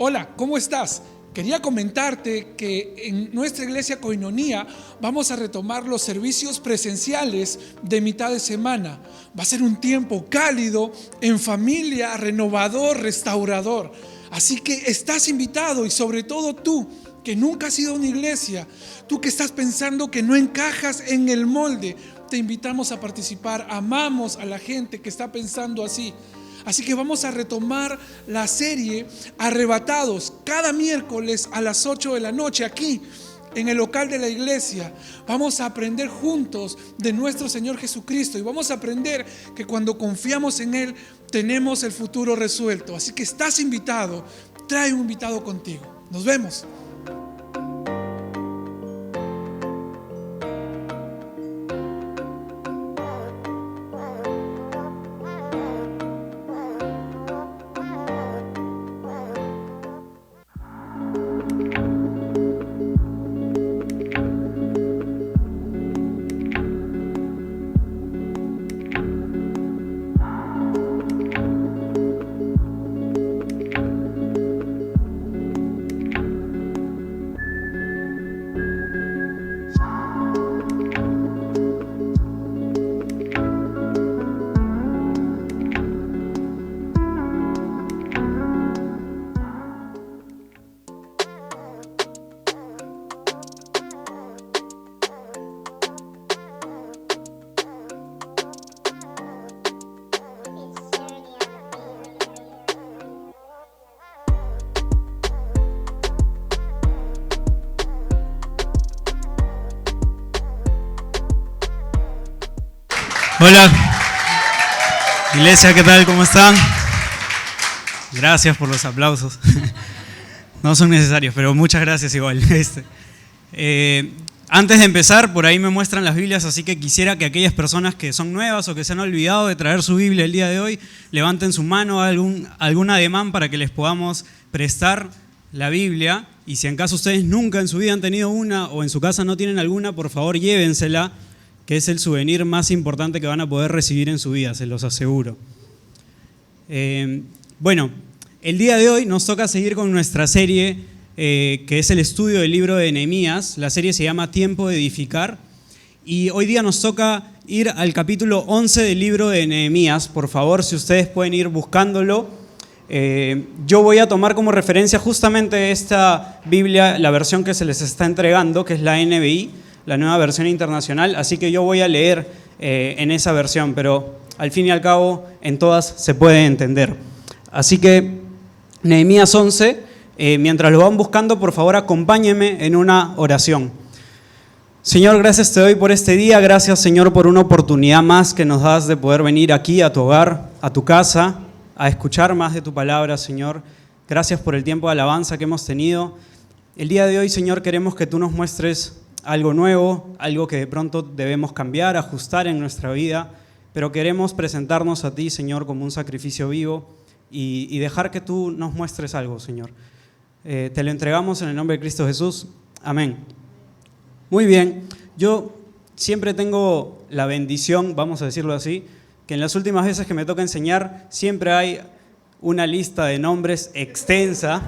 Hola, ¿cómo estás? Quería comentarte que en nuestra iglesia Koinonía vamos a retomar los servicios presenciales de mitad de semana. Va a ser un tiempo cálido, en familia, renovador, restaurador. Así que estás invitado, y sobre todo tú, que nunca has ido a una iglesia, tú que estás pensando que no encajas en el molde, te invitamos a participar. Amamos a la gente que está pensando así. Así que vamos a retomar la serie Arrebatados cada miércoles a las 8 de la noche aquí en el local de la iglesia. Vamos a aprender juntos de nuestro Señor Jesucristo y vamos a aprender que cuando confiamos en Él tenemos el futuro resuelto. Así que estás invitado, trae un invitado contigo. Nos vemos. Hola, iglesia, ¿qué tal? ¿Cómo están? Gracias por los aplausos. No son necesarios, pero muchas gracias igual. Antes de empezar, por ahí me muestran las Biblias, así que quisiera que aquellas personas que son nuevas o que se han olvidado de traer su Biblia el día de hoy, levanten su mano, algún ademán para que les podamos prestar la Biblia. Y si en caso ustedes nunca en su vida han tenido una o en su casa no tienen alguna, por favor llévensela, que es el souvenir más importante que van a poder recibir en su vida, se los aseguro. Bueno, el día de hoy nos toca seguir con nuestra serie, que es el estudio del libro de Nehemías. La serie se llama Tiempo de Edificar, y hoy día nos toca ir al capítulo 11 del libro de Nehemías. Por favor, si ustedes pueden ir buscándolo. Yo voy a tomar como referencia justamente esta Biblia, la versión que se les está entregando, que es la NBI, la nueva versión internacional, así que yo voy a leer en esa versión, pero al fin y al cabo en todas se puede entender. Así que Nehemías 11, mientras lo van buscando, por favor acompáñenme en una oración. Señor, gracias te doy por este día, gracias Señor por una oportunidad más que nos das de poder venir aquí a tu hogar, a tu casa, a escuchar más de tu palabra, Señor. Gracias por el tiempo de alabanza que hemos tenido. El día de hoy, Señor, queremos que tú nos muestres algo nuevo, algo que de pronto debemos cambiar, ajustar en nuestra vida, pero queremos presentarnos a ti, Señor, como un sacrificio vivo y dejar que tú nos muestres algo, Señor. Te lo entregamos en el nombre de Cristo Jesús. Amén. Muy bien, yo siempre tengo la bendición, vamos a decirlo así, que en las últimas veces que me toca enseñar siempre hay una lista de nombres extensa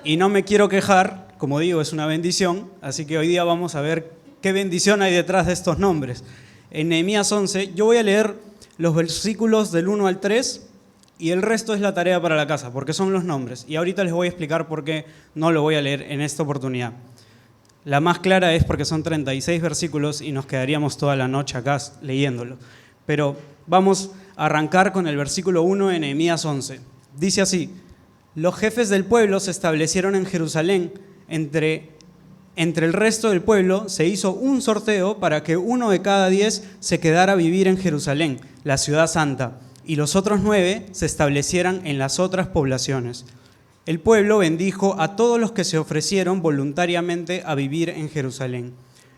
y no me quiero quejar. Como digo, es una bendición, así que hoy día vamos a ver qué bendición hay detrás de estos nombres. En Nehemías 11, yo voy a leer los versículos del 1 al 3 y el resto es la tarea para la casa, porque son los nombres. Y ahorita les voy a explicar por qué no lo voy a leer en esta oportunidad. La más clara es porque son 36 versículos y nos quedaríamos toda la noche acá leyéndolo. Pero vamos a arrancar con el versículo 1 de Nehemías 11. Dice así: los jefes del pueblo se establecieron en Jerusalén. Entre el resto del pueblo se hizo un sorteo para que 1 de cada 10 se quedara a vivir en Jerusalén, la ciudad santa, y los otros 9 se establecieran en las otras poblaciones. El pueblo bendijo a todos los que se ofrecieron voluntariamente a vivir en Jerusalén.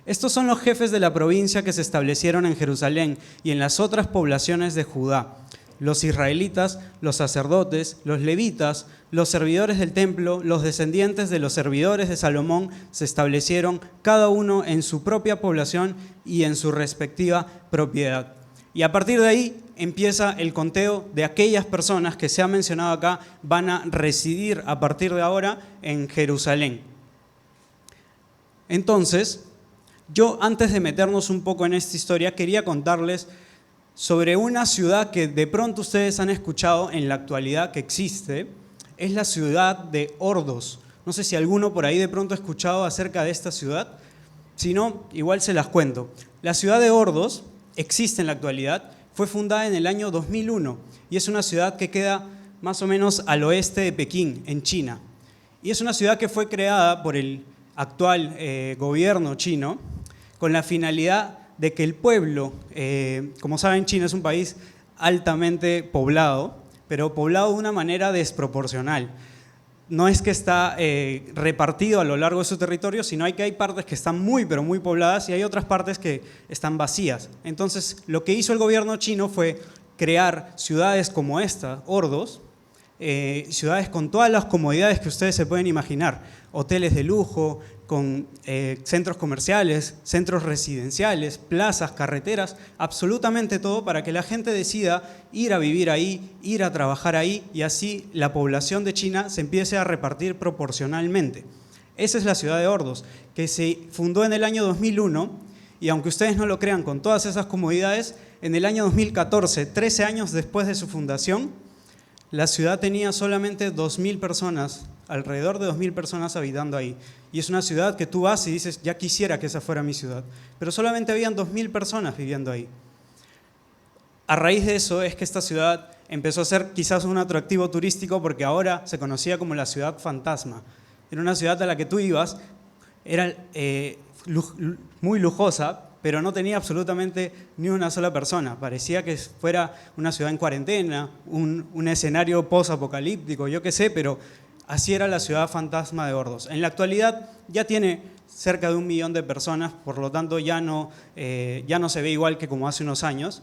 Estos son los jefes de la provincia que se establecieron en Jerusalén y en las otras poblaciones de Judá: los israelitas, los sacerdotes, los levitas, los servidores del templo, los descendientes de los servidores de Salomón se establecieron cada uno en su propia población y en su respectiva propiedad. Y a partir de ahí empieza el conteo de aquellas personas que se ha mencionado acá van a residir a partir de ahora en Jerusalén. Entonces, yo antes de meternos un poco en esta historia, quería contarles sobre una ciudad que de pronto ustedes han escuchado en la actualidad que existe. Es la ciudad de Ordos. No sé si alguno por ahí de pronto ha escuchado acerca de esta ciudad. Si no, igual se las cuento. La ciudad de Ordos existe en la actualidad. Fue fundada en el año 2001 y es una ciudad que queda más o menos al oeste de Pekín, en China. Y es una ciudad que fue creada por el actual gobierno chino con la finalidad de que el pueblo, como saben, China es un país altamente poblado, pero poblado de una manera desproporcional. No es que está repartido a lo largo de su territorio, sino que hay partes que están muy, pero muy pobladas y hay otras partes que están vacías. Entonces, lo que hizo el gobierno chino fue crear ciudades como esta, Ordos, ciudades con todas las comodidades que ustedes se pueden imaginar, hoteles de lujo, con centros comerciales, centros residenciales, plazas, carreteras, absolutamente todo para que la gente decida ir a vivir ahí, ir a trabajar ahí y así la población de China se empiece a repartir proporcionalmente. Esa es la ciudad de Ordos, que se fundó en el año 2001 y aunque ustedes no lo crean, con todas esas comodidades, en el año 2014, 13 años después de su fundación, la ciudad tenía solamente 2.000 personas, alrededor de 2.000 personas habitando ahí. Y es una ciudad que tú vas y dices, ya quisiera que esa fuera mi ciudad. Pero solamente habían 2.000 personas viviendo ahí. A raíz de eso es que esta ciudad empezó a ser quizás un atractivo turístico porque ahora se conocía como la ciudad fantasma. Era una ciudad a la que tú ibas, era muy lujosa, pero no tenía absolutamente ni una sola persona. Parecía que fuera una ciudad en cuarentena, un escenario post-apocalíptico, yo qué sé, pero así era la ciudad fantasma de Ordos. En la actualidad ya tiene cerca de 1 millón de personas, por lo tanto ya no se ve igual que como hace unos años,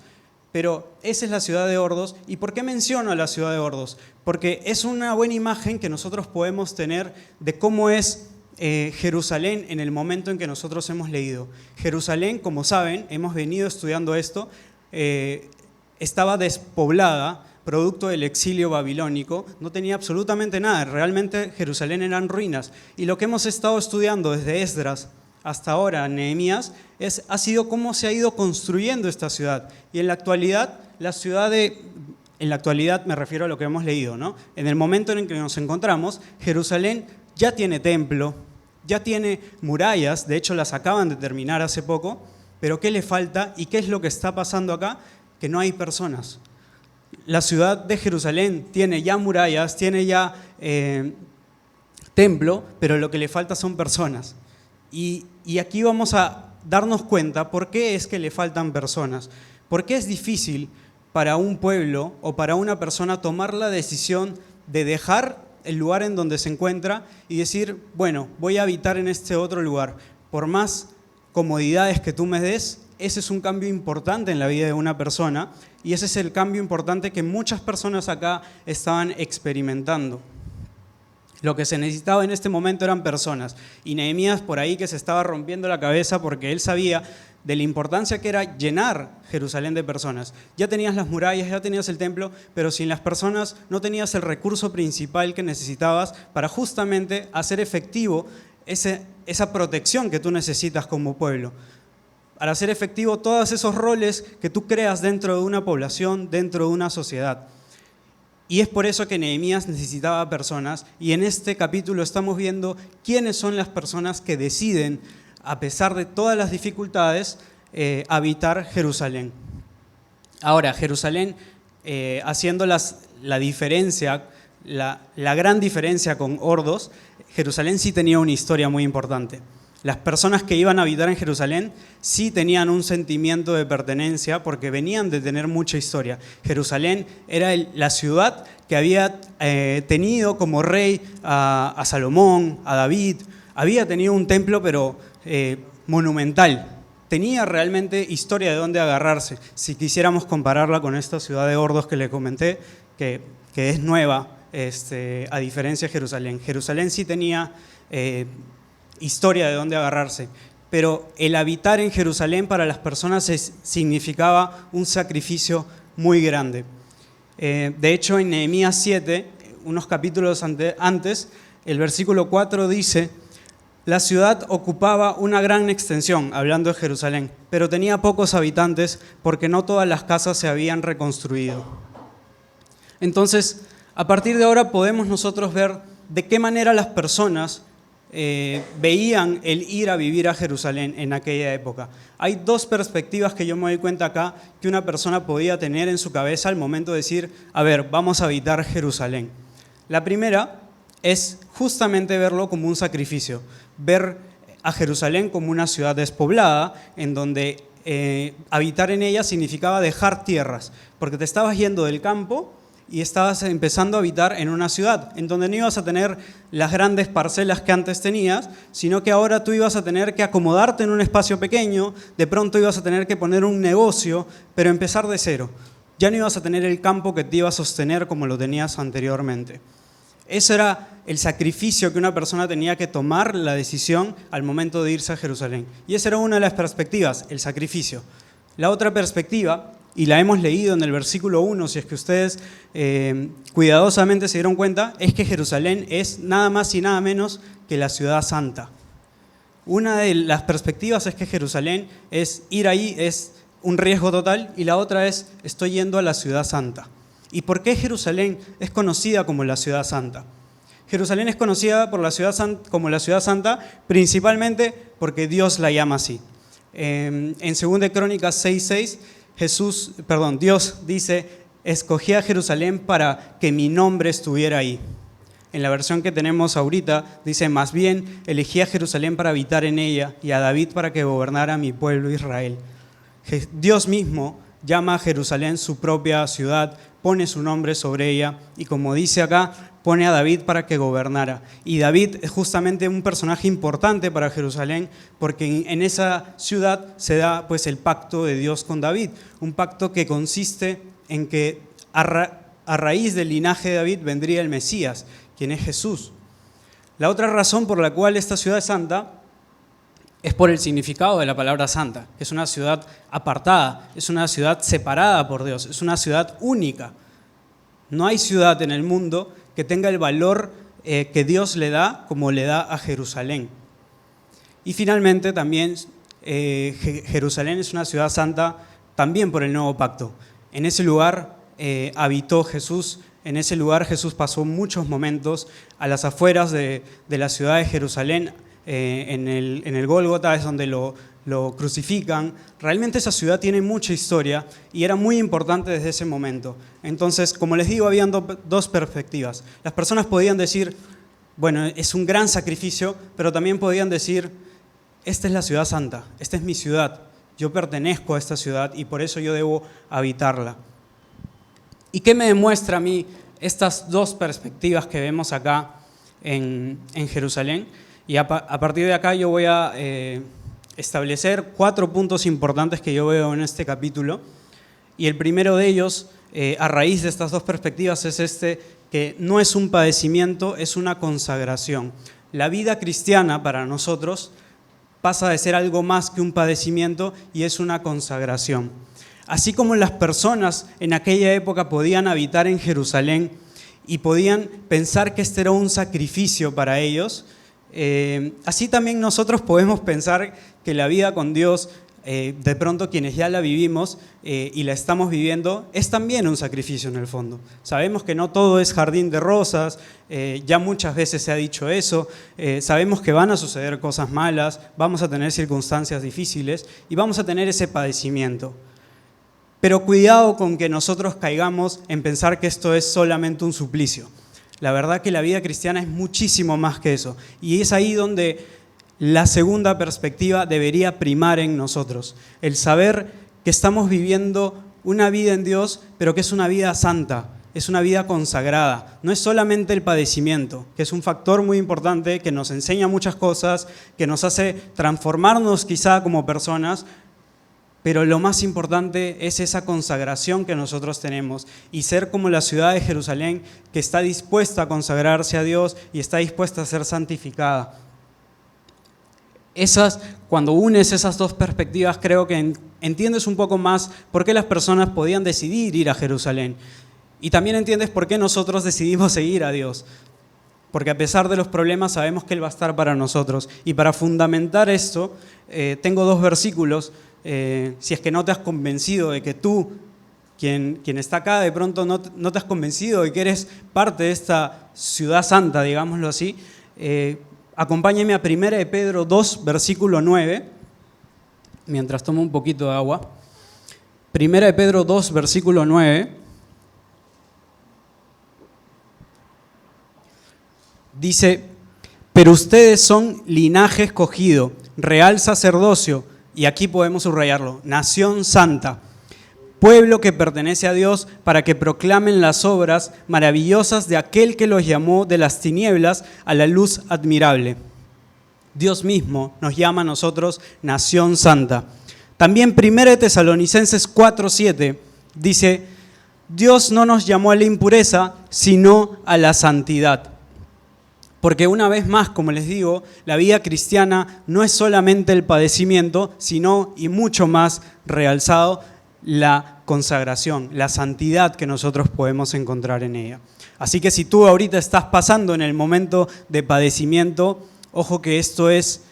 pero esa es la ciudad de Ordos. ¿Y por qué menciono a la ciudad de Ordos? Porque es una buena imagen que nosotros podemos tener de cómo es Jerusalén en el momento en que nosotros hemos leído. Jerusalén, como saben, hemos venido estudiando esto, estaba despoblada, producto del exilio babilónico, no tenía absolutamente nada, realmente Jerusalén eran ruinas. Y lo que hemos estado estudiando desde Esdras hasta ahora, Nehemías, ha sido cómo se ha ido construyendo esta ciudad. Y en la actualidad, en la actualidad me refiero a lo que hemos leído, ¿no? En el momento en el que nos encontramos, Jerusalén ya tiene templo, ya tiene murallas, de hecho las acaban de terminar hace poco, pero ¿qué le falta y qué es lo que está pasando acá? Que no hay personas. La ciudad de Jerusalén tiene ya murallas, tiene ya templo, pero lo que le falta son personas. Y aquí vamos a darnos cuenta por qué es que le faltan personas. ¿Por qué es difícil para un pueblo o para una persona tomar la decisión de dejar el lugar en donde se encuentra y decir, bueno, voy a habitar en este otro lugar? Por más comodidades que tú me des, ese es un cambio importante en la vida de una persona y ese es el cambio importante que muchas personas acá estaban experimentando. Lo que se necesitaba en este momento eran personas y Nehemías por ahí que se estaba rompiendo la cabeza porque él sabía de la importancia que era llenar Jerusalén de personas. Ya tenías las murallas, ya tenías el templo, pero sin las personas no tenías el recurso principal que necesitabas para justamente hacer efectivo esa protección que tú necesitas como pueblo. Para hacer efectivo todos esos roles que tú creas dentro de una población, dentro de una sociedad. Y es por eso que Nehemías necesitaba personas y en este capítulo estamos viendo quiénes son las personas que deciden, a pesar de todas las dificultades, habitar Jerusalén. Ahora, Jerusalén, haciendo la diferencia, la gran diferencia con Ordos, Jerusalén sí tenía una historia muy importante. Las personas que iban a habitar en Jerusalén sí tenían un sentimiento de pertenencia porque venían de tener mucha historia. Jerusalén era la ciudad que había tenido como rey a Salomón, a David. Había tenido un templo pero monumental. Tenía realmente historia de dónde agarrarse. Si quisiéramos compararla con esta ciudad de Ordos que le comenté, que es nueva, a diferencia de Jerusalén. Jerusalén sí tenía historia de dónde agarrarse, pero el habitar en Jerusalén para las personas significaba un sacrificio muy grande. De hecho, en Nehemías 7, unos capítulos antes, el versículo 4 dice: la ciudad ocupaba una gran extensión, hablando de Jerusalén, pero tenía pocos habitantes porque no todas las casas se habían reconstruido. Entonces, a partir de ahora podemos nosotros ver de qué manera las personas veían el ir a vivir a Jerusalén en aquella época. Hay dos perspectivas que yo me doy cuenta acá que una persona podía tener en su cabeza al momento de decir: a ver, vamos a habitar Jerusalén. La primera es justamente verlo como un sacrificio, ver a Jerusalén como una ciudad despoblada, en donde habitar en ella significaba dejar tierras, porque te estabas yendo del campo y estabas empezando a habitar en una ciudad, en donde no ibas a tener las grandes parcelas que antes tenías, sino que ahora tú ibas a tener que acomodarte en un espacio pequeño, de pronto ibas a tener que poner un negocio, pero empezar de cero. Ya no ibas a tener el campo que te iba a sostener como lo tenías anteriormente. Ese era el sacrificio que una persona tenía que tomar la decisión al momento de irse a Jerusalén. Y esa era una de las perspectivas, el sacrificio. La otra perspectiva, y la hemos leído en el versículo 1, si es que ustedes cuidadosamente se dieron cuenta, es que Jerusalén es nada más y nada menos que la ciudad santa. Una de las perspectivas es que Jerusalén es ir ahí, es un riesgo total, y la otra es: estoy yendo a la ciudad santa. ¿Y por qué Jerusalén es conocida como la ciudad santa? Jerusalén es conocida como la ciudad santa principalmente porque Dios la llama así. En 2 Crónicas 6:6, Dios dice: escogí a Jerusalén para que mi nombre estuviera ahí. En la versión que tenemos ahorita dice: más bien elegí a Jerusalén para habitar en ella y a David para que gobernara mi pueblo Israel. Dios mismo llama a Jerusalén su propia ciudad, pone su nombre sobre ella y, como dice acá, pone a David para que gobernara. Y David es justamente un personaje importante para Jerusalén porque en esa ciudad se da pues el pacto de Dios con David, un pacto que consiste en que a raíz del linaje de David vendría el Mesías, quien es Jesús. La otra razón por la cual esta ciudad es santa es por el significado de la palabra santa, que es una ciudad apartada, es una ciudad separada por Dios, es una ciudad única. No hay ciudad en el mundo que tenga el valor que Dios le da como le da a Jerusalén. Y finalmente también Jerusalén es una ciudad santa también por el nuevo pacto. En ese lugar habitó Jesús, en ese lugar Jesús pasó muchos momentos a las afueras de la ciudad de Jerusalén. En el Gólgota es donde lo crucifican. Realmente esa ciudad tiene mucha historia y era muy importante desde ese momento. Entonces, como les digo, habían dos perspectivas. Las personas podían decir: bueno, es un gran sacrificio, pero también podían decir: esta es la ciudad santa, esta es mi ciudad, yo pertenezco a esta ciudad y por eso yo debo habitarla. ¿Y qué me demuestra a mí estas dos perspectivas que vemos acá en Jerusalén? Y a partir de acá yo voy a establecer 4 puntos importantes que yo veo en este capítulo. Y el primero de ellos, a raíz de estas dos perspectivas, es que no es un padecimiento, es una consagración. La vida cristiana para nosotros pasa de ser algo más que un padecimiento y es una consagración. Así como las personas en aquella época podían habitar en Jerusalén y podían pensar que este era un sacrificio para ellos, así también nosotros podemos pensar que la vida con Dios, de pronto quienes ya la vivimos y la estamos viviendo, es también un sacrificio en el fondo. Sabemos que no todo es jardín de rosas, ya muchas veces se ha dicho eso, sabemos que van a suceder cosas malas, vamos a tener circunstancias difíciles y vamos a tener ese padecimiento. Pero cuidado con que nosotros caigamos en pensar que esto es solamente un suplicio. La verdad que la vida cristiana es muchísimo más que eso. Y es ahí donde la segunda perspectiva debería primar en nosotros. El saber que estamos viviendo una vida en Dios, pero que es una vida santa, es una vida consagrada. No es solamente el padecimiento, que es un factor muy importante, que nos enseña muchas cosas, que nos hace transformarnos quizá como personas, pero lo más importante es esa consagración que nosotros tenemos y ser como la ciudad de Jerusalén que está dispuesta a consagrarse a Dios y está dispuesta a ser santificada. Cuando unes esas dos perspectivas, creo que entiendes un poco más por qué las personas podían decidir ir a Jerusalén. Y también entiendes por qué nosotros decidimos seguir a Dios. Porque a pesar de los problemas sabemos que Él va a estar para nosotros. Y para fundamentar esto, tengo 2 versículos. Si es que no te has convencido de que tú, quien está acá, de pronto no te has convencido de que eres parte de esta ciudad santa, digámoslo así, acompáñeme a 1 de Pedro 2, versículo 9, mientras tomo un poquito de agua. 1 de Pedro 2, versículo 9. Dice, pero ustedes son linaje escogido, real sacerdocio, y aquí podemos subrayarlo, nación santa, pueblo que pertenece a Dios para que proclamen las obras maravillosas de aquel que los llamó de las tinieblas a la luz admirable. Dios mismo nos llama a nosotros nación santa. También 1 de Tesalonicenses 4:7 dice, Dios no nos llamó a la impureza, sino a la santidad. Porque una vez más, como les digo, la vida cristiana no es solamente el padecimiento, sino, y mucho más realzado, la consagración, la santidad que nosotros podemos encontrar en ella. Así que si tú ahorita estás pasando en el momento de padecimiento, ojo que esto es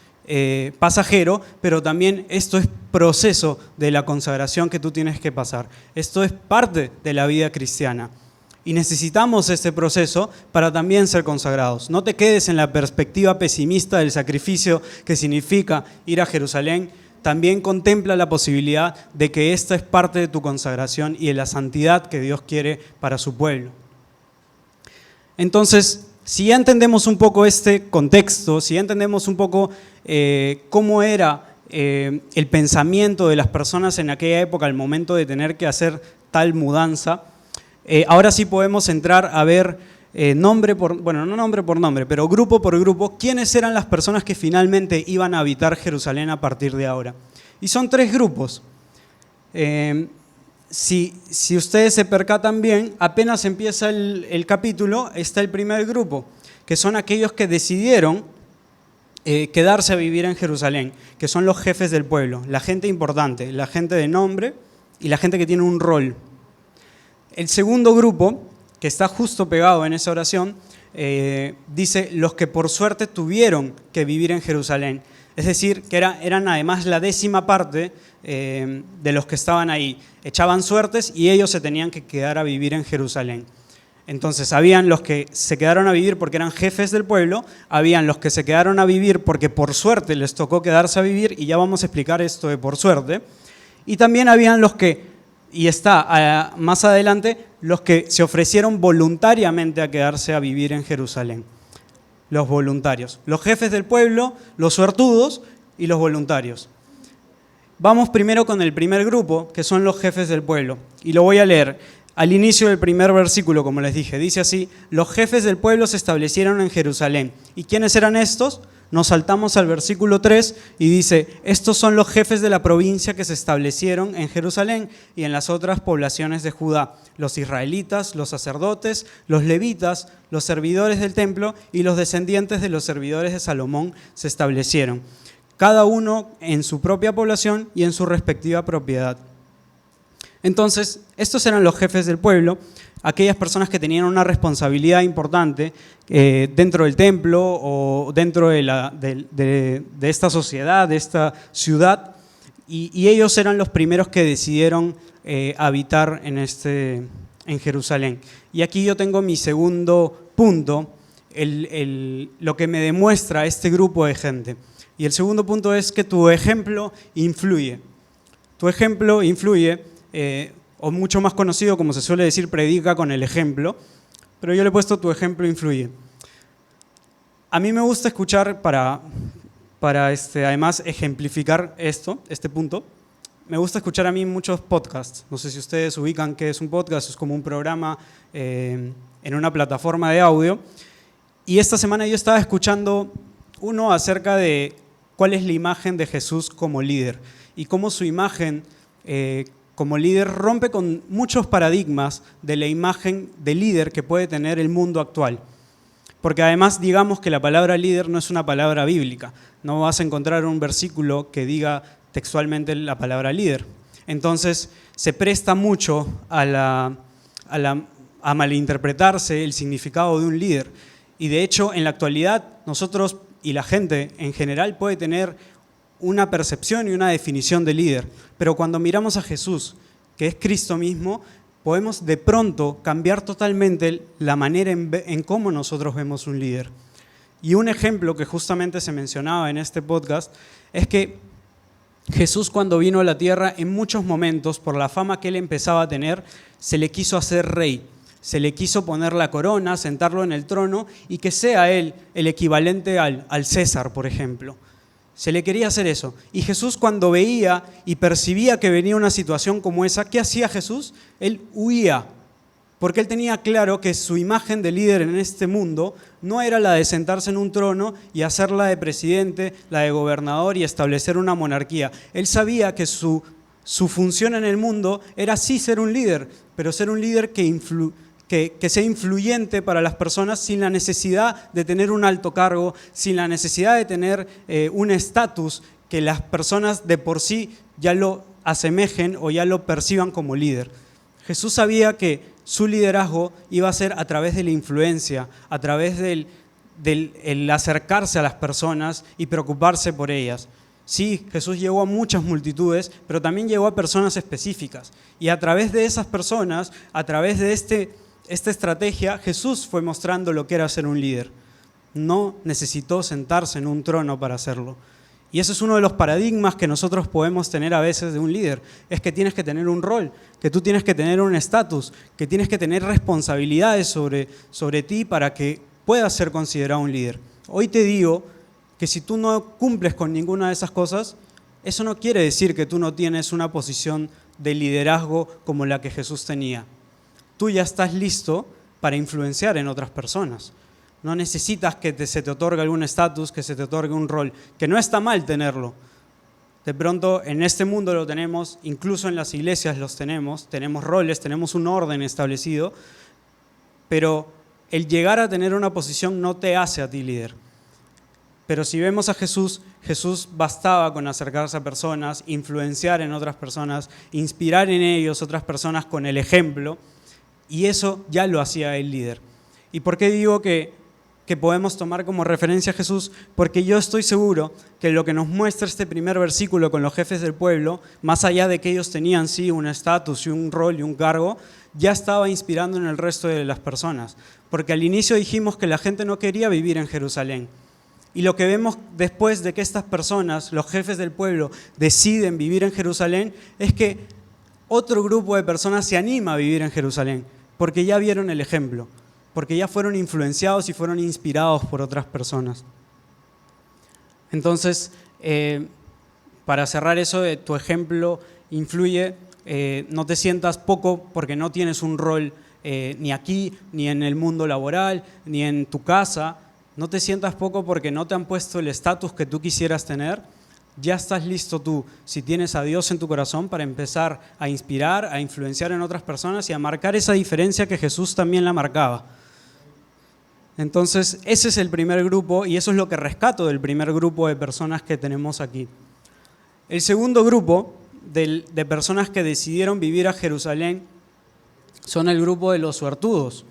pasajero, pero también esto es proceso de la consagración que tú tienes que pasar. Esto es parte de la vida cristiana. Y necesitamos este proceso para también ser consagrados. No te quedes en la perspectiva pesimista del sacrificio que significa ir a Jerusalén. También contempla la posibilidad de que esta es parte de tu consagración y de la santidad que Dios quiere para su pueblo. Entonces, si ya entendemos un poco este contexto, si ya entendemos un poco cómo era el pensamiento de las personas en aquella época al momento de tener que hacer tal mudanza, ahora sí podemos entrar a ver no nombre por nombre, pero grupo por grupo, quiénes eran las personas que finalmente iban a habitar Jerusalén a partir de ahora. Y son 3 grupos. Si ustedes se percatan bien, apenas empieza el capítulo, está el primer grupo, que son aquellos que decidieron quedarse a vivir en Jerusalén, que son los jefes del pueblo, la gente importante, la gente de nombre y la gente que tiene un rol. El segundo grupo, que está justo pegado en esa oración, dice los que por suerte tuvieron que vivir en Jerusalén. Es decir, que eran además la 10ª parte de los que estaban ahí. Echaban suertes y ellos se tenían que quedar a vivir en Jerusalén. Entonces, habían los que se quedaron a vivir porque eran jefes del pueblo, habían los que se quedaron a vivir porque por suerte les tocó quedarse a vivir, y ya vamos a explicar esto de por suerte, y también habían los que, y está más adelante, los que se ofrecieron voluntariamente a quedarse a vivir en Jerusalén. Los voluntarios, los jefes del pueblo, los suertudos y los voluntarios. Vamos primero con el primer grupo, que son los jefes del pueblo, y lo voy a leer. Al inicio del primer versículo, como les dije, dice así: los jefes del pueblo se establecieron en Jerusalén. ¿Y quiénes eran estos? Nos saltamos al versículo 3 y dice: estos son los jefes de la provincia que se establecieron en Jerusalén y en las otras poblaciones de Judá: los israelitas, los sacerdotes, los levitas, los servidores del templo y los descendientes de los servidores de Salomón se establecieron, cada uno en su propia población y en su respectiva propiedad. Entonces, estos eran los jefes del pueblo, aquellas personas que tenían una responsabilidad importante dentro del templo o dentro de esta sociedad, de esta ciudad, y ellos eran los primeros que decidieron habitar en Jerusalén. Y aquí yo tengo mi segundo punto, lo que me demuestra este grupo de gente. Y el segundo punto es que tu ejemplo influye. Tu ejemplo influye. O mucho más conocido, como se suele decir, predica con el ejemplo, pero yo le he puesto tu ejemplo influye. A mí me gusta escuchar, para además ejemplificar este punto, me gusta escuchar a mí muchos podcasts. No sé si ustedes ubican qué es un podcast, es como un programa en una plataforma de audio. Y esta semana yo estaba escuchando uno acerca de cuál es la imagen de Jesús como líder y cómo su imagen como líder rompe con muchos paradigmas de la imagen de líder que puede tener el mundo actual. Porque además digamos que la palabra líder no es una palabra bíblica. No vas a encontrar un versículo que diga textualmente la palabra líder. Entonces se presta mucho a malinterpretarse el significado de un líder. Y de hecho, en la actualidad, nosotros y la gente en general puede tener una percepción y una definición de líder. Pero cuando miramos a Jesús, que es Cristo mismo, podemos de pronto cambiar totalmente la manera en cómo nosotros vemos un líder. Y un ejemplo que justamente se mencionaba en este podcast es que Jesús, cuando vino a la tierra, en muchos momentos, por la fama que él empezaba a tener, se le quiso hacer rey. Se le quiso poner la corona, sentarlo en el trono y que sea él el equivalente al César, por ejemplo. Se le quería hacer eso. Y Jesús, cuando veía y percibía que venía una situación como esa, ¿qué hacía Jesús? Él huía, porque él tenía claro que su imagen de líder en este mundo no era la de sentarse en un trono y hacerla de presidente, la de gobernador y establecer una monarquía. Él sabía que su función en el mundo era sí ser un líder, pero ser un líder que sea influyente para las personas sin la necesidad de tener un alto cargo, sin la necesidad de tener un estatus que las personas de por sí ya lo asemejen o ya lo perciban como líder. Jesús sabía que su liderazgo iba a ser a través de la influencia, a través del acercarse a las personas y preocuparse por ellas. Sí, Jesús llegó a muchas multitudes, pero también llegó a personas específicas. Y a través de esas personas, a través de esta estrategia, Jesús fue mostrando lo que era ser un líder. No necesitó sentarse en un trono para hacerlo. Y ese es uno de los paradigmas que nosotros podemos tener a veces de un líder. Es que tienes que tener un rol, que tú tienes que tener un estatus, que tienes que tener responsabilidades sobre ti para que puedas ser considerado un líder. Hoy te digo que si tú no cumples con ninguna de esas cosas, eso no quiere decir que tú no tienes una posición de liderazgo como la que Jesús tenía. Tú ya estás listo para influenciar en otras personas. No necesitas que se te otorgue algún estatus, que se te otorgue un rol, que no está mal tenerlo. De pronto en este mundo lo tenemos, incluso en las iglesias los tenemos roles, tenemos un orden establecido, pero el llegar a tener una posición no te hace a ti líder. Pero si vemos a Jesús, Jesús bastaba con acercarse a personas, influenciar en otras personas, inspirar en ellos otras personas con el ejemplo, y eso ya lo hacía el líder. ¿Y por qué digo que podemos tomar como referencia a Jesús? Porque yo estoy seguro que lo que nos muestra este primer versículo con los jefes del pueblo, más allá de que ellos tenían sí un estatus y un rol y un cargo, ya estaba inspirando en el resto de las personas. Porque al inicio dijimos que la gente no quería vivir en Jerusalén. Y lo que vemos después de que estas personas, los jefes del pueblo, deciden vivir en Jerusalén, es que otro grupo de personas se anima a vivir en Jerusalén, porque ya vieron el ejemplo, porque ya fueron influenciados y fueron inspirados por otras personas. Entonces, para cerrar eso, tu ejemplo influye, no te sientas poco porque no tienes un rol ni aquí, ni en el mundo laboral, ni en tu casa. No te sientas poco porque no te han puesto el estatus que tú quisieras tener. Ya estás listo tú, si tienes a Dios en tu corazón, para empezar a inspirar, a influenciar en otras personas y a marcar esa diferencia que Jesús también la marcaba. Entonces, ese es el primer grupo y eso es lo que rescato del primer grupo de personas que tenemos aquí. El segundo grupo de personas que decidieron vivir a Jerusalén son el grupo de los suertudos,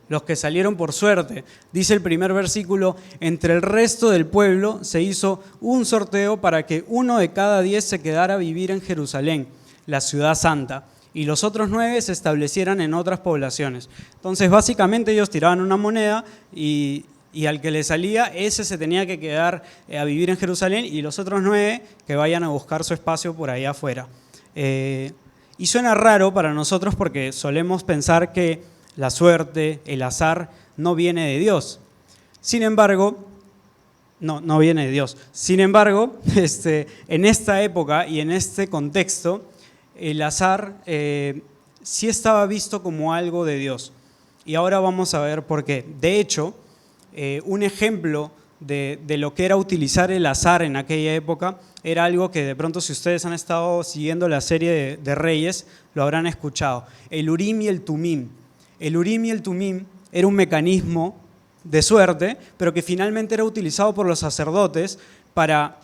los que salieron por suerte. Dice el primer versículo: entre el resto del pueblo se hizo un sorteo para que 1 de cada 10 se quedara a vivir en Jerusalén, la ciudad santa, y los otros 9 se establecieran en otras poblaciones. Entonces, básicamente ellos tiraban una moneda y al que le salía, ese se tenía que quedar a vivir en Jerusalén y los otros 9 que vayan a buscar su espacio por ahí afuera. Y suena raro para nosotros porque solemos pensar que la suerte, el azar, no viene de Dios. Sin embargo, no viene de Dios. Sin embargo, en esta época y en este contexto, el azar sí estaba visto como algo de Dios. Y ahora vamos a ver por qué. De hecho, un ejemplo de lo que era utilizar el azar en aquella época era algo que de pronto, si ustedes han estado siguiendo la serie de Reyes, lo habrán escuchado. El Urim y el Tumim. El Urim y el Tumim era un mecanismo de suerte, pero que finalmente era utilizado por los sacerdotes para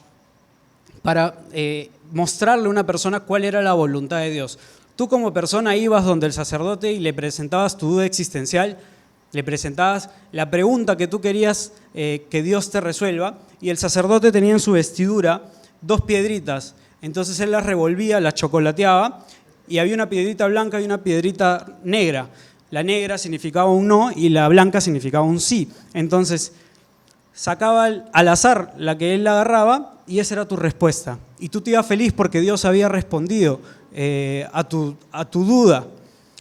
mostrarle a una persona cuál era la voluntad de Dios. Tú como persona ibas donde el sacerdote y le presentabas tu duda existencial, le presentabas la pregunta que tú querías que Dios te resuelva, y el sacerdote tenía en su vestidura 2 piedritas. Entonces él las revolvía, las chocolateaba, y había una piedrita blanca y una piedrita negra. La negra significaba un no y la blanca significaba un sí. Entonces sacaba al azar la que él agarraba y esa era tu respuesta. Y tú te ibas feliz porque Dios había respondido a tu duda.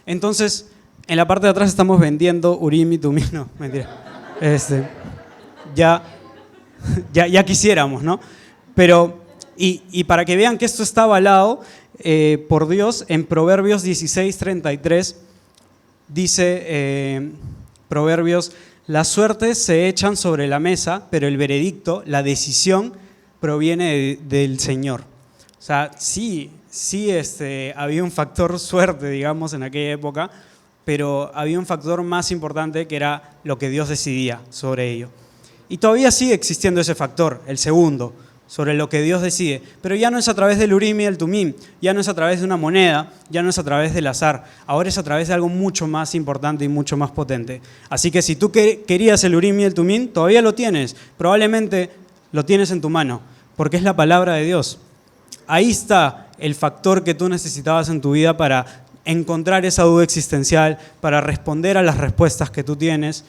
Entonces, en la parte de atrás estamos vendiendo Urim y Tumim. No, mentira. Ya quisiéramos, ¿no? Pero, y para que vean que esto está avalado por Dios, en Proverbios 16:33 dice, Proverbios: las suertes se echan sobre la mesa, pero el veredicto, la decisión, proviene del Señor. O sea, sí, había un factor suerte, digamos, en aquella época, pero había un factor más importante que era lo que Dios decidía sobre ello. Y todavía sigue existiendo ese factor, el segundo, sobre lo que Dios decide, pero ya no es a través del Urim y el Tumim, ya no es a través de una moneda, ya no es a través del azar, ahora es a través de algo mucho más importante y mucho más potente. Así que si tú querías el Urim y el Tumim, todavía lo tienes, probablemente lo tienes en tu mano, porque es la palabra de Dios. Ahí está el factor que tú necesitabas en tu vida para encontrar esa duda existencial, para responder a las respuestas que tú tienes.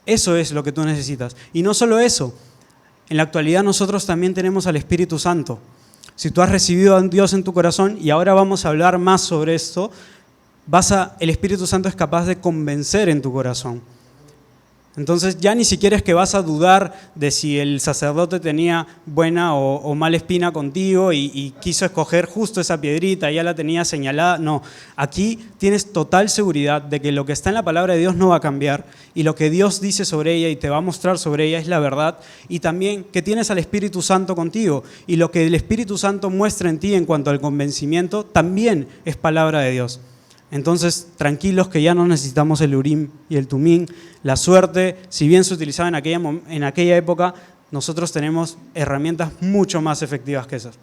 Eso es lo que tú necesitas. Y no solo eso, en la actualidad nosotros también tenemos al Espíritu Santo. Si tú has recibido a Dios en tu corazón, y ahora vamos a hablar más sobre esto, el Espíritu Santo es capaz de convencer en tu corazón. Entonces ya ni siquiera es que vas a dudar de si el sacerdote tenía buena o mala espina contigo y quiso escoger justo esa piedrita, ya la tenía señalada. No, aquí tienes total seguridad de que lo que está en la palabra de Dios no va a cambiar y lo que Dios dice sobre ella y te va a mostrar sobre ella es la verdad, y también que tienes al Espíritu Santo contigo y lo que el Espíritu Santo muestra en ti en cuanto al convencimiento también es palabra de Dios. Entonces, tranquilos que ya no necesitamos el Urim y el Tumim. La suerte, si bien se utilizaba en aquella época, nosotros tenemos herramientas mucho más efectivas que esas.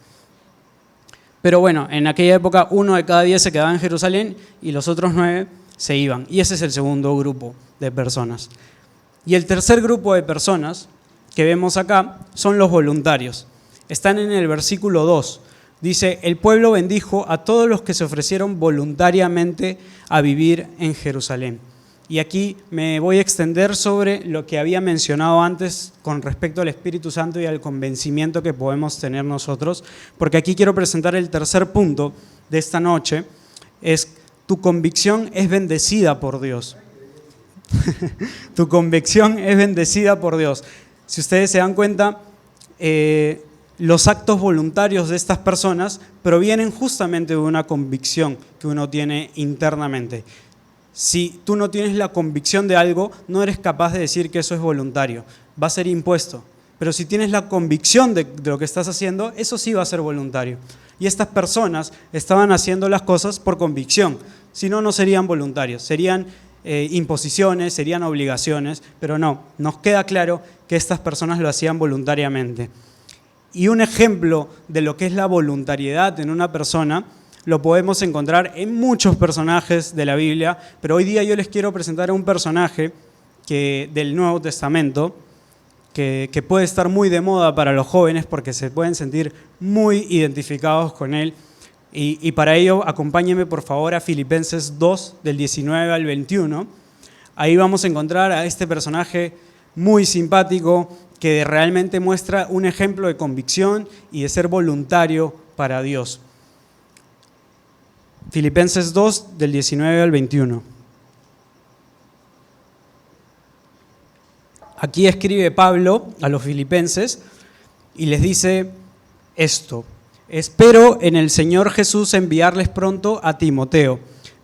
Pero bueno, en aquella época 1 de cada 10 se quedaba en Jerusalén y los otros 9 se iban. Y ese es el segundo grupo de personas. Y el tercer grupo de personas que vemos acá son los voluntarios. Están en el versículo 2. Dice: el pueblo bendijo a todos los que se ofrecieron voluntariamente a vivir en Jerusalén. Y aquí me voy a extender sobre lo que había mencionado antes con respecto al Espíritu Santo y al convencimiento que podemos tener nosotros, porque aquí quiero presentar el tercer punto de esta noche, es: tu convicción es bendecida por Dios. Tu convicción es bendecida por Dios. Si ustedes se dan cuenta, los actos voluntarios de estas personas provienen justamente de una convicción que uno tiene internamente. Si tú no tienes la convicción de algo, no eres capaz de decir que eso es voluntario, va a ser impuesto. Pero si tienes la convicción de lo que estás haciendo, eso sí va a ser voluntario. Y estas personas estaban haciendo las cosas por convicción, si no, no serían voluntarios, serían imposiciones, serían obligaciones, pero no, nos queda claro que estas personas lo hacían voluntariamente. Y un ejemplo de lo que es la voluntariedad en una persona lo podemos encontrar en muchos personajes de la Biblia, pero hoy día yo les quiero presentar a un personaje del Nuevo Testamento que puede estar muy de moda para los jóvenes porque se pueden sentir muy identificados con él. Y para ello, acompáñenme por favor a Filipenses 2, del 19 al 21. Ahí vamos a encontrar a este personaje muy simpático, que realmente muestra un ejemplo de convicción y de ser voluntario para Dios. Filipenses 2, del 19 al 21. Aquí escribe Pablo a los filipenses y les dice esto: espero en el Señor Jesús enviarles pronto a Timoteo,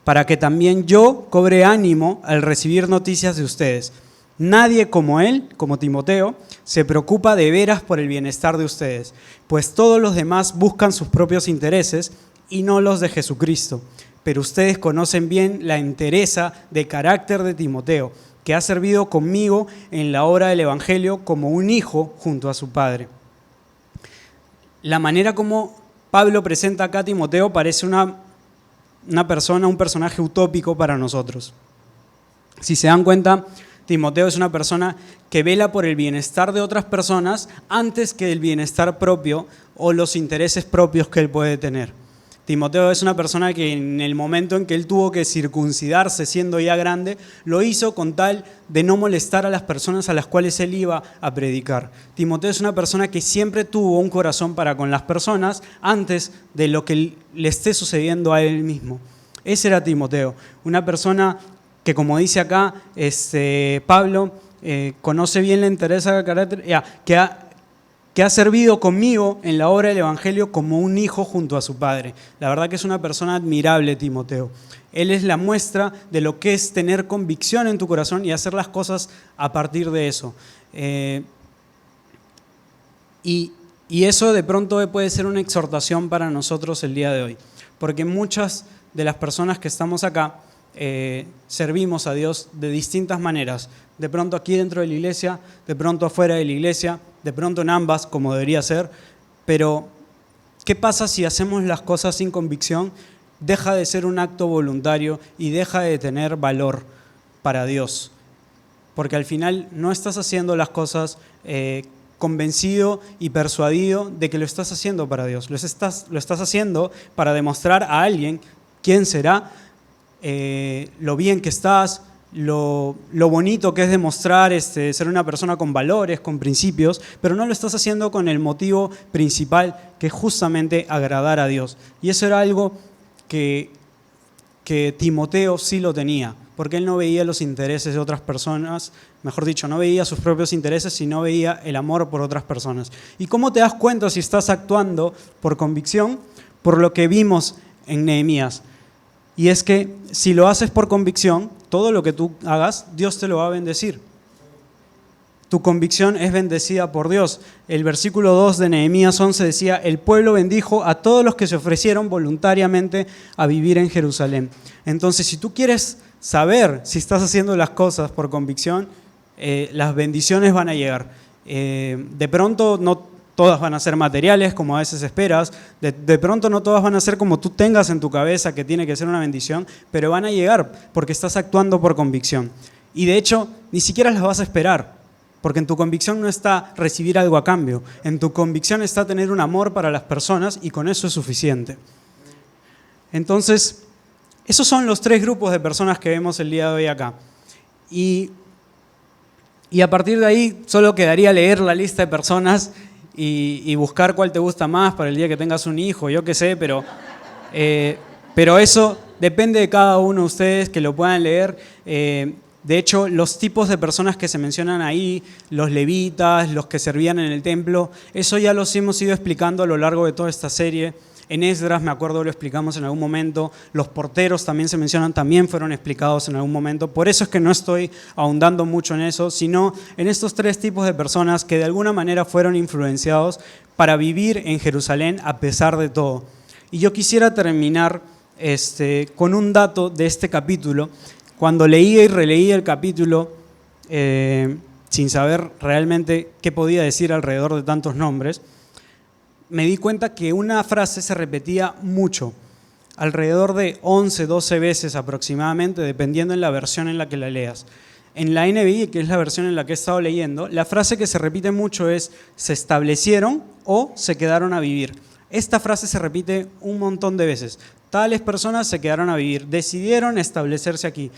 para que también yo cobre ánimo al recibir noticias de ustedes. Nadie como él, como Timoteo, se preocupa de veras por el bienestar de ustedes, pues todos los demás buscan sus propios intereses y no los de Jesucristo. Pero ustedes conocen bien la entereza de carácter de Timoteo, que que ha servido conmigo en la obra del Evangelio como un hijo junto a su padre. La manera como Pablo presenta acá a Timoteo parece un personaje utópico para nosotros. Si se dan cuenta, Timoteo es una persona que vela por el bienestar de otras personas antes que el bienestar propio o los intereses propios que él puede tener. Timoteo es una persona que en el momento en que él tuvo que circuncidarse siendo ya grande, lo hizo con tal de no molestar a las personas a las cuales él iba a predicar. Timoteo es una persona que siempre tuvo un corazón para con las personas antes de lo que le esté sucediendo a él mismo. Ese era Timoteo, una persona que, como dice acá Pablo, conoce bien la entereza del carácter, que ha servido conmigo en la obra del Evangelio como un hijo junto a su padre. La verdad que es una persona admirable, Timoteo. Él es la muestra de lo que es tener convicción en tu corazón y hacer las cosas a partir de eso. Y eso de pronto puede ser una exhortación para nosotros el día de hoy, porque muchas de las personas que estamos acá servimos a Dios de distintas maneras, de pronto aquí dentro de la iglesia, de pronto afuera de la iglesia, de pronto en ambas, como debería ser, pero ¿qué pasa si hacemos las cosas sin convicción? Deja de ser un acto voluntario y deja de tener valor para Dios, porque al final no estás haciendo las cosas convencido y persuadido de que lo estás haciendo para Dios, lo estás haciendo para demostrar a alguien quién será, lo bien que estás, lo bonito que es demostrar ser una persona con valores, con principios, pero no lo estás haciendo con el motivo principal, que es justamente agradar a Dios. Y eso era algo que Timoteo sí lo tenía, porque él no veía los intereses de otras personas, mejor dicho, no veía sus propios intereses, sino veía el amor por otras personas. ¿Y cómo te das cuenta si estás actuando por convicción? Por lo que vimos en Nehemías. Y es que si lo haces por convicción, todo lo que tú hagas, Dios te lo va a bendecir. Tu convicción es bendecida por Dios. El versículo 2 de Nehemías 11 decía: el pueblo bendijo a todos los que se ofrecieron voluntariamente a vivir en Jerusalén. Entonces, si tú quieres saber si estás haciendo las cosas por convicción, las bendiciones van a llegar. De pronto no todas van a ser materiales, como a veces esperas. De pronto no todas van a ser como tú tengas en tu cabeza que tiene que ser una bendición, pero van a llegar porque estás actuando por convicción. Y de hecho, ni siquiera las vas a esperar, porque en tu convicción no está recibir algo a cambio. En tu convicción está tener un amor para las personas y con eso es suficiente. Entonces, esos son los tres grupos de personas que vemos el día de hoy acá. Y a partir de ahí solo quedaría leer la lista de personas y buscar cuál te gusta más para el día que tengas un hijo, yo qué sé, pero eso depende de cada uno de ustedes que lo puedan leer. De hecho, los tipos de personas que se mencionan ahí, los levitas, los que servían en el templo, eso ya los hemos ido explicando a lo largo de toda esta serie. En Esdras, me acuerdo, lo explicamos en algún momento. Los porteros también se mencionan, también fueron explicados en algún momento. Por eso es que no estoy ahondando mucho en eso, sino en estos tres tipos de personas que de alguna manera fueron influenciados para vivir en Jerusalén a pesar de todo. Y yo quisiera terminar con un dato de este capítulo. Cuando leía y releía el capítulo, sin saber realmente qué podía decir alrededor de tantos nombres, me di cuenta que una frase se repetía mucho, alrededor de 11, 12 veces aproximadamente, dependiendo en la versión en la que la leas. En la NBI, que es la versión en la que he estado leyendo, la frase que se repite mucho es «se establecieron» o «se quedaron a vivir». Esta frase se repite un montón de veces. Tales personas se quedaron a vivir, decidieron establecerse aquí.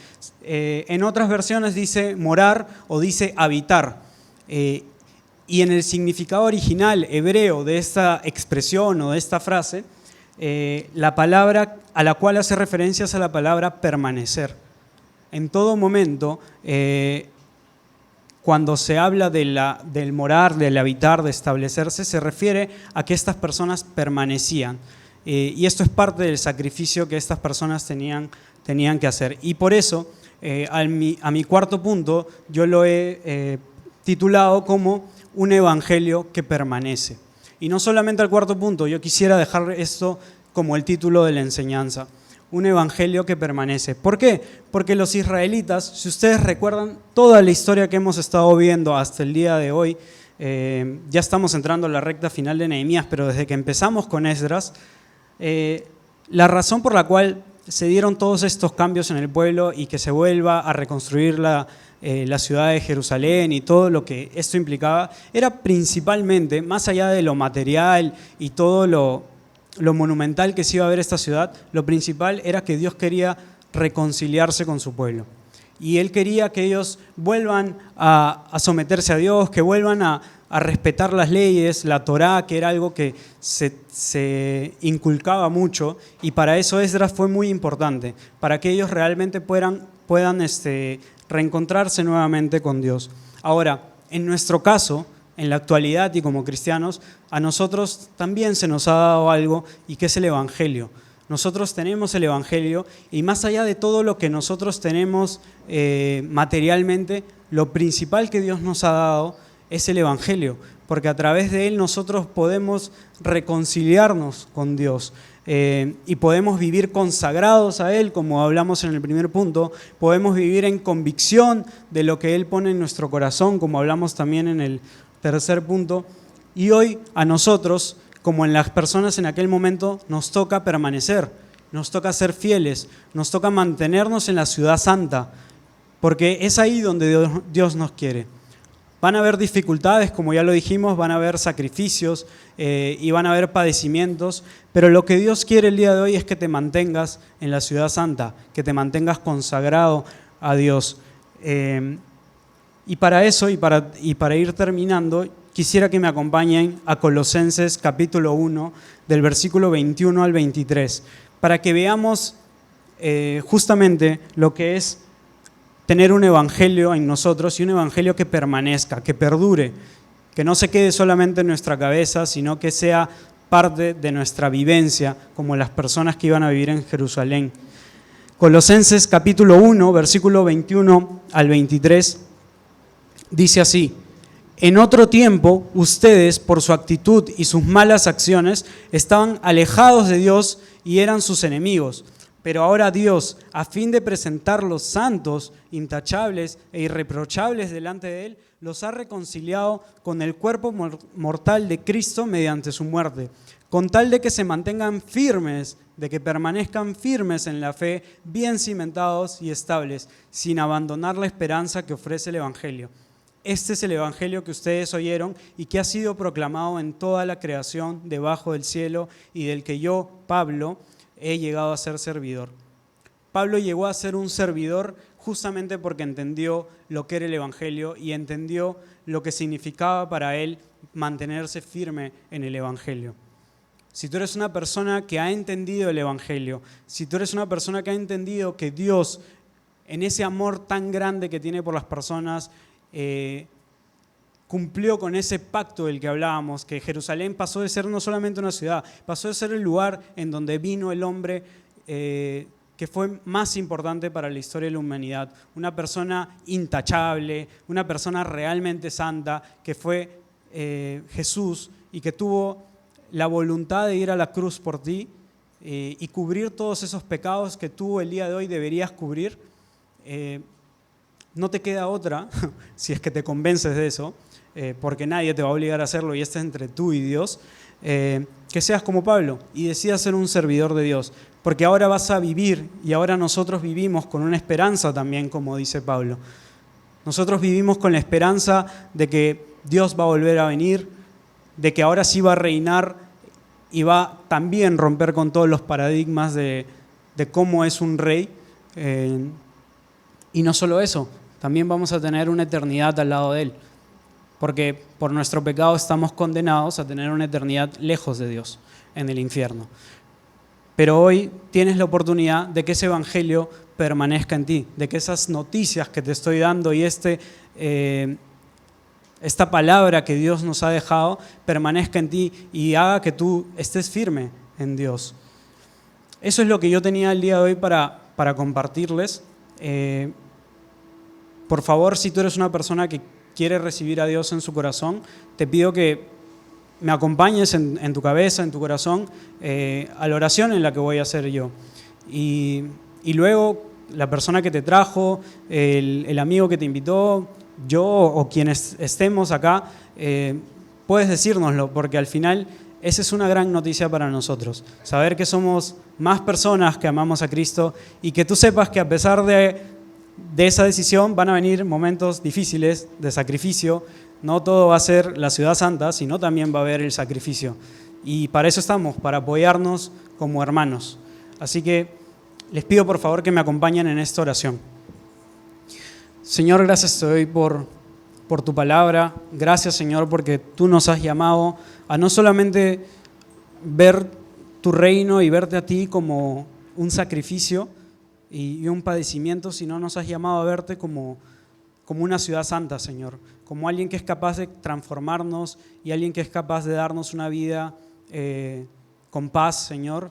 En otras versiones dice morar o dice habitar. Y en el significado original hebreo de esta expresión o de esta frase, la palabra a la cual hace referencia es a la palabra permanecer. En todo momento, cuando se habla del morar, del habitar, de establecerse, se refiere a que estas personas permanecían. Y esto es parte del sacrificio que estas personas tenían que hacer. Y por eso, a mi cuarto punto, yo lo he titulado como un evangelio que permanece. Y no solamente al cuarto punto, yo quisiera dejar esto como el título de la enseñanza. un evangelio que permanece. ¿Por qué? Porque los israelitas, si ustedes recuerdan toda la historia que hemos estado viendo hasta el día de hoy, ya estamos entrando a la recta final de Nehemías, pero desde que empezamos con Esdras, la razón por la cual se dieron todos estos cambios en el pueblo y que se vuelva a reconstruir la ciudad de Jerusalén y todo lo que esto implicaba, era principalmente, más allá de lo material y todo lo monumental que se iba a ver esta ciudad, lo principal era que Dios quería reconciliarse con su pueblo. Y Él quería que ellos vuelvan a someterse a Dios, que vuelvan a respetar las leyes, la Torá, que era algo que se inculcaba mucho, y para eso Esdras fue muy importante, para que ellos realmente puedan reencontrarse nuevamente con Dios. Ahora, en nuestro caso, en la actualidad y como cristianos, a nosotros también se nos ha dado algo, y que es el Evangelio. Nosotros tenemos el Evangelio, y más allá de todo lo que nosotros tenemos materialmente, lo principal que Dios nos ha dado es el Evangelio, porque a través de él nosotros podemos reconciliarnos con Dios y podemos vivir consagrados a Él, como hablamos en el primer punto, podemos vivir en convicción de lo que Él pone en nuestro corazón, como hablamos también en el tercer punto, y hoy a nosotros, como en las personas en aquel momento, nos toca permanecer, nos toca ser fieles, nos toca mantenernos en la ciudad santa, porque es ahí donde Dios nos quiere. Van a haber dificultades, como ya lo dijimos, van a haber sacrificios y van a haber padecimientos, pero lo que Dios quiere el día de hoy es que te mantengas en la ciudad santa, que te mantengas consagrado a Dios. Y para eso, y para ir terminando, quisiera que me acompañen a Colosenses capítulo 1, del versículo 21 al 23, para que veamos justamente lo que es tener un evangelio en nosotros y un evangelio que permanezca, que perdure, que no se quede solamente en nuestra cabeza, sino que sea parte de nuestra vivencia, como las personas que iban a vivir en Jerusalén. Colosenses capítulo 1, versículo 21 al 23, dice así: en otro tiempo, ustedes, por su actitud y sus malas acciones, estaban alejados de Dios y eran sus enemigos. Pero ahora Dios, a fin de presentarlos santos, intachables e irreprochables delante de Él, los ha reconciliado con el cuerpo mortal de Cristo mediante su muerte, con tal de que se mantengan firmes, de que permanezcan firmes en la fe, bien cimentados y estables, sin abandonar la esperanza que ofrece el Evangelio. Este es el Evangelio que ustedes oyeron y que ha sido proclamado en toda la creación debajo del cielo, y del que yo, Pablo, he llegado a ser servidor. Pablo llegó a ser un servidor justamente porque entendió lo que era el Evangelio y entendió lo que significaba para él mantenerse firme en el Evangelio. Si tú eres una persona que ha entendido el Evangelio, si tú eres una persona que ha entendido que Dios, en ese amor tan grande que tiene por las personas, cumplió con ese pacto del que hablábamos, que Jerusalén pasó de ser no solamente una ciudad, pasó de ser el lugar en donde vino el hombre que fue más importante para la historia de la humanidad, una persona intachable, una persona realmente santa, que fue Jesús, y que tuvo la voluntad de ir a la cruz por ti y cubrir todos esos pecados que tú el día de hoy deberías cubrir. No te queda otra, si es que te convences de eso, porque nadie te va a obligar a hacerlo y esto es entre tú y Dios, que seas como Pablo y decidas ser un servidor de Dios, porque ahora vas a vivir, y ahora nosotros vivimos con una esperanza también, como dice Pablo. Nosotros vivimos con la esperanza de que Dios va a volver a venir, de que ahora sí va a reinar y va también romper con todos los paradigmas de cómo es un rey. Y no solo eso, también vamos a tener una eternidad al lado de Él, porque por nuestro pecado estamos condenados a tener una eternidad lejos de Dios, en el infierno. Pero hoy tienes la oportunidad de que ese evangelio permanezca en ti, de que esas noticias que te estoy dando y esta palabra que Dios nos ha dejado permanezca en ti y haga que tú estés firme en Dios. Eso es lo que yo tenía el día de hoy para compartirles. Por favor, si tú eres una persona que quiere recibir a Dios en su corazón, te pido que me acompañes en tu cabeza, en tu corazón, a la oración en la que voy a hacer yo. Y luego la persona que te trajo, el amigo que te invitó, yo o quienes estemos acá, puedes decírnoslo, porque al final esa es una gran noticia para nosotros. Saber que somos más personas que amamos a Cristo y que tú sepas que a pesar de esa decisión van a venir momentos difíciles de sacrificio. No todo va a ser la ciudad santa, sino también va a haber el sacrificio. Y para eso estamos, para apoyarnos como hermanos. Así que les pido por favor que me acompañen en esta oración. Señor, gracias te doy por tu palabra. Gracias, Señor, porque tú nos has llamado a no solamente ver tu reino y verte a ti como un sacrificio y un padecimiento, sino nos has llamado a verte como una ciudad santa, Señor, como alguien que es capaz de transformarnos y alguien que es capaz de darnos una vida con paz, Señor.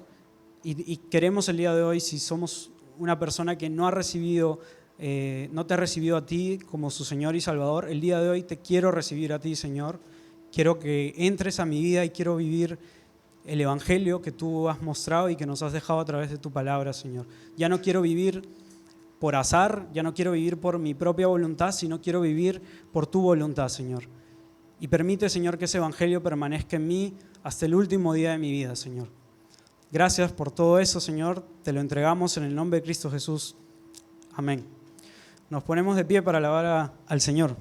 Y queremos el día de hoy, si somos una persona que no te ha recibido a ti como su Señor y Salvador, el día de hoy te quiero recibir a ti, Señor. Quiero que entres a mi vida y quiero vivir el Evangelio que tú has mostrado y que nos has dejado a través de tu palabra, Señor. Ya no quiero vivir por azar, ya no quiero vivir por mi propia voluntad, sino quiero vivir por tu voluntad, Señor. Y permite, Señor, que ese Evangelio permanezca en mí hasta el último día de mi vida, Señor. Gracias por todo eso, Señor. Te lo entregamos en el nombre de Cristo Jesús. Amén. Nos ponemos de pie para alabar al Señor.